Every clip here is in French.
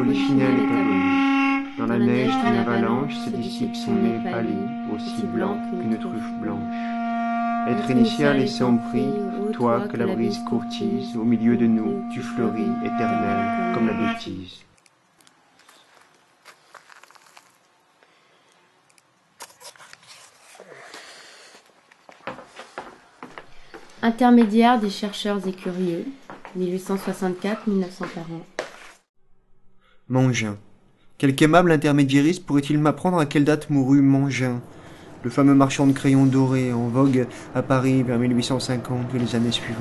Polichinelle est abolie. Dans la neige d'une avalanche, ses disciples sont nés pâlis, aussi blancs qu'une truffe blanche. Être initial et sans prix, toi que la brise courtise, au milieu de nous, tu fleuris, éternel, comme la bêtise. Intermédiaire des chercheurs et curieux, 1864-1940. Mangin. Quelque aimable intermédiairiste pourrait-il m'apprendre à quelle date mourut Mangin, le fameux marchand de crayons dorés en vogue à Paris vers 1850 et les années suivantes?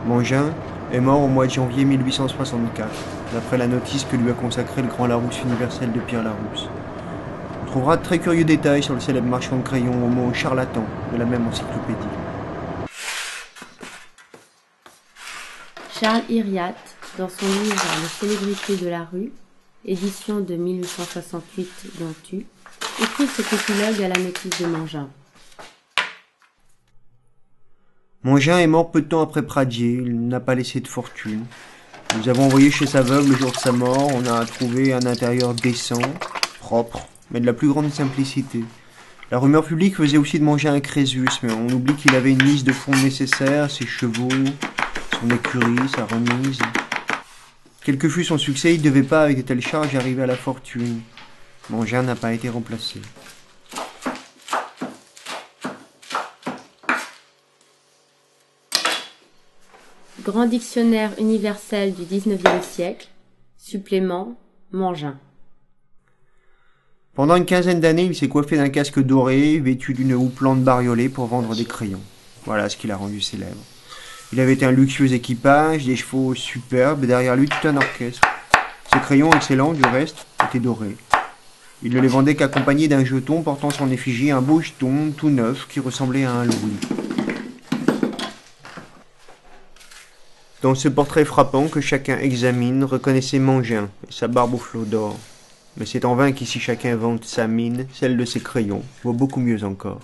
Mangin est mort au mois de janvier 1864, d'après la notice que lui a consacrée le grand Larousse universel de Pierre Larousse. On trouvera de très curieux détails sur le célèbre marchand de crayons au mot charlatan de la même encyclopédie. Charles Hiriat, dans son livre Les célébrités de la rue, édition de 1868 Dontu, écrit cet épilogue à la notice de Mangin. Mangin est mort peu de temps après Pradier, il n'a pas laissé de fortune. Nous avons envoyé chez sa veuve le jour de sa mort, on a trouvé un intérieur décent, propre, mais de la plus grande simplicité. La rumeur publique faisait aussi de Mangin un Crésus, mais on oublie qu'il avait une liste de fonds nécessaires, ses chevaux, son écurie, sa remise. Quel que fût son succès, il ne devait pas, avec de telles charges, arriver à la fortune. Mangin n'a pas été remplacé. Grand dictionnaire universel du XIXe siècle, supplément, Mangin. Pendant une quinzaine d'années, il s'est coiffé d'un casque doré, vêtu d'une houppelande bariolée pour vendre des crayons. Voilà ce qui l'a rendu célèbre. Il avait un luxueux équipage, des chevaux superbes, et derrière lui tout un orchestre. Ses crayons, excellents du reste, étaient dorés. Il ne les vendait qu'accompagnés d'un jeton portant son effigie, un beau jeton tout neuf qui ressemblait à un louis. Dans ce portrait frappant que chacun examine, reconnaissait Mangin et sa barbe aux flots d'or. Mais c'est en vain qu'ici chacun vante sa mine, celle de ses crayons vaut beaucoup mieux encore.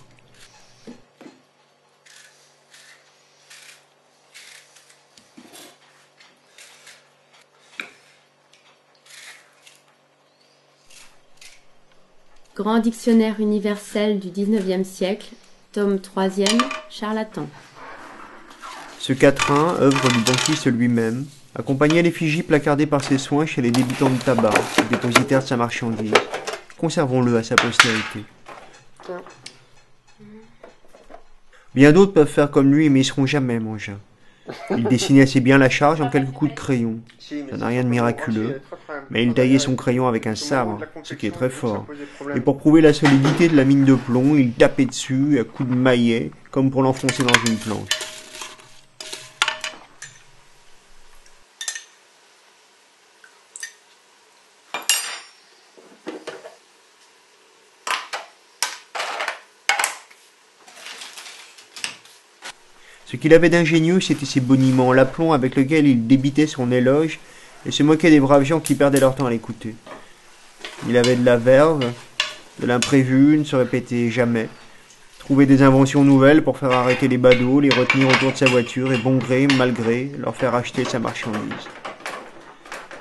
Grand dictionnaire universel du XIXe siècle, tome 3e, Charlatan. Ce quatrain, œuvre du banquiste lui-même, accompagnait l'effigie placardée par ses soins chez les débitants de tabac, dépositaires de sa marchandise. Conservons-le à sa postérité. Bien d'autres peuvent faire comme lui, mais ils ne seront jamais Mangin. Il dessinait assez bien la charge en quelques coups de crayon. Ça n'a rien de miraculeux, mais il taillait son crayon avec un sabre, ce qui est très fort. Et pour prouver la solidité de la mine de plomb, il tapait dessus à coups de maillet, comme pour l'enfoncer dans une planche. Ce qu'il avait d'ingénieux, c'était ses boniments, l'aplomb avec lequel il débitait son éloge et se moquait des braves gens qui perdaient leur temps à l'écouter. Il avait de la verve, de l'imprévu, ne se répétait jamais. Trouvait des inventions nouvelles pour faire arrêter les badauds, les retenir autour de sa voiture et bon gré, mal gré, leur faire acheter sa marchandise.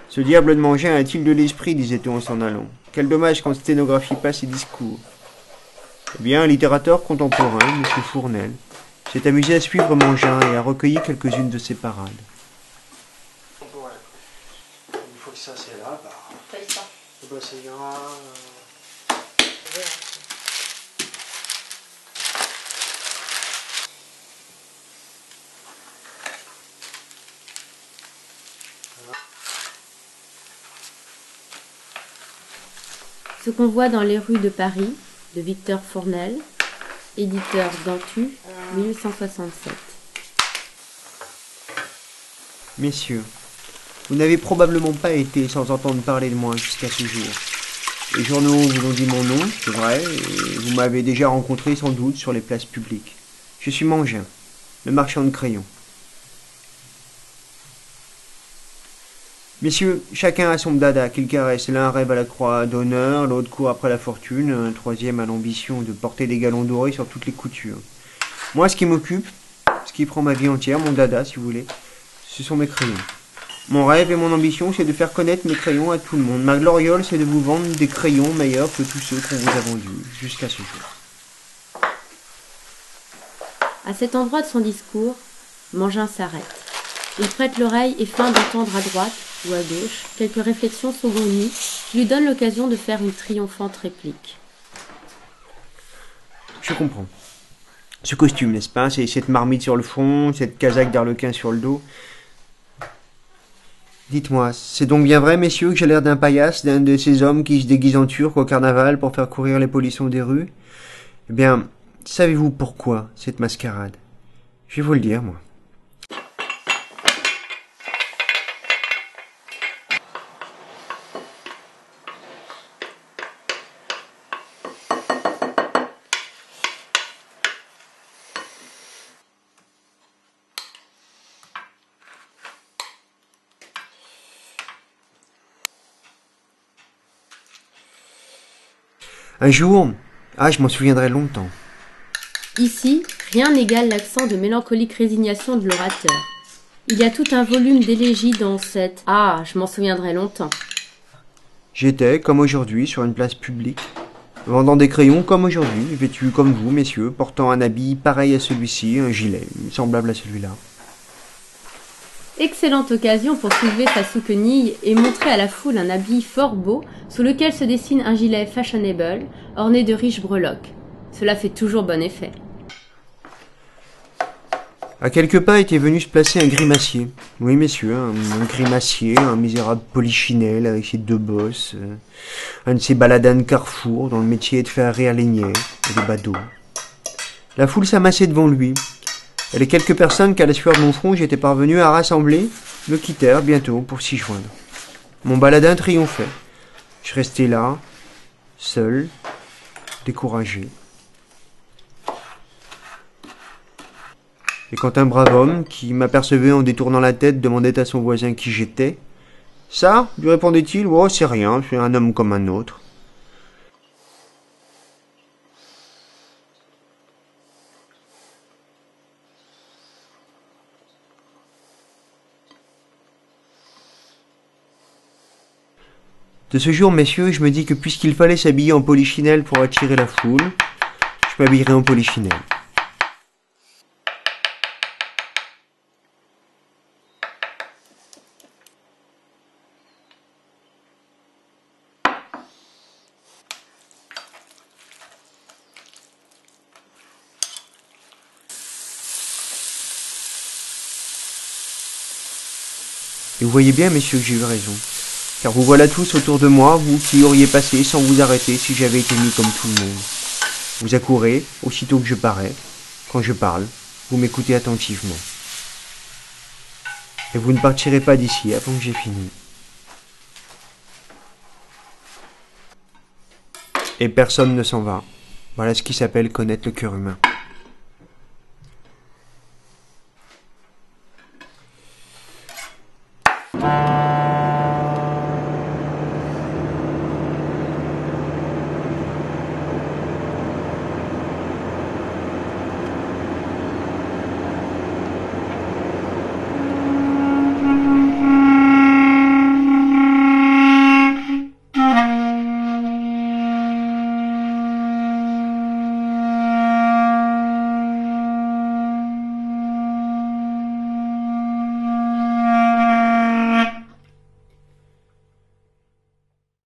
Ce diable de Mangin a-t-il de l'esprit, disait-on en s'en allant. Quel dommage qu'on ne sténographie pas ses discours. Eh bien, un littérateur contemporain, M. Fournel, s'est amusé à suivre Mangin et a recueilli quelques-unes de ses parades. Une fois que ça c'est là, ça ira. Ce qu'on voit dans les rues de Paris, de Victor Fournel, éditeur Dontu, 1867. Messieurs, vous n'avez probablement pas été sans entendre parler de moi jusqu'à ce jour. Les journaux vous ont dit mon nom, c'est vrai, et vous m'avez déjà rencontré sans doute sur les places publiques. Je suis Mangin, le marchand de crayons. Messieurs, chacun a son dada qu'il caresse. L'un rêve à la croix d'honneur, l'autre court après la fortune, un troisième a l'ambition de porter des galons dorés sur toutes les coutures. Moi, ce qui m'occupe, ce qui prend ma vie entière, mon dada, si vous voulez, ce sont mes crayons. Mon rêve et mon ambition, c'est de faire connaître mes crayons à tout le monde. Ma gloriole, c'est de vous vendre des crayons meilleurs que tous ceux qu'on vous a vendus jusqu'à ce jour. À cet endroit de son discours, Mangin s'arrête. Il prête l'oreille et feint d'entendre à droite ou à gauche quelques réflexions saugrenues qui lui donnent l'occasion de faire une triomphante réplique. Je comprends. Ce costume, n'est-ce pas? C'est cette marmite sur le front, cette casaque d'arlequin sur le dos. Dites-moi, c'est donc bien vrai, messieurs, que j'ai l'air d'un paillasse, d'un de ces hommes qui se déguisent en turc au carnaval pour faire courir les polissons des rues? Eh bien, savez-vous pourquoi cette mascarade? Je vais vous le dire, moi. Un jour, je m'en souviendrai longtemps. Ici, rien n'égale l'accent de mélancolique résignation de l'orateur. Il y a tout un volume d'élégie dans cette « Ah, je m'en souviendrai longtemps ». J'étais, comme aujourd'hui, sur une place publique, vendant des crayons comme aujourd'hui, vêtu comme vous, messieurs, portant un habit pareil à celui-ci, un gilet, semblable à celui-là. Excellente occasion pour soulever sa souquenille et montrer à la foule un habit fort beau sous lequel se dessine un gilet fashionable orné de riches breloques. Cela fait toujours bon effet. À quelques pas était venu se placer un grimacier. Oui, messieurs, un grimacier, un misérable polichinelle avec ses deux bosses, un de ces baladins de Carrefour dont le métier est de faire rire les niais et les badauds. La foule s'amassait devant lui. Et les quelques personnes qu'à la sueur de mon front j'étais parvenu à rassembler me quittèrent bientôt pour s'y joindre. Mon baladin triomphait. Je restais là, seul, découragé. Et quand un brave homme, qui m'apercevait en détournant la tête, demandait à son voisin qui j'étais, « Ça ?» lui répondait-il, « Oh, c'est rien, je suis un homme comme un autre. » De ce jour, messieurs, je me dis que puisqu'il fallait s'habiller en polichinelle pour attirer la foule, je m'habillerai en polichinelle. Et vous voyez bien, messieurs, que j'ai eu raison. Car vous voilà tous autour de moi, vous qui auriez passé sans vous arrêter si j'avais été mis comme tout le monde. Vous accourez, aussitôt que je parais. Quand je parle, vous m'écoutez attentivement. Et vous ne partirez pas d'ici avant que j'ai fini. Et personne ne s'en va. Voilà ce qui s'appelle connaître le cœur humain.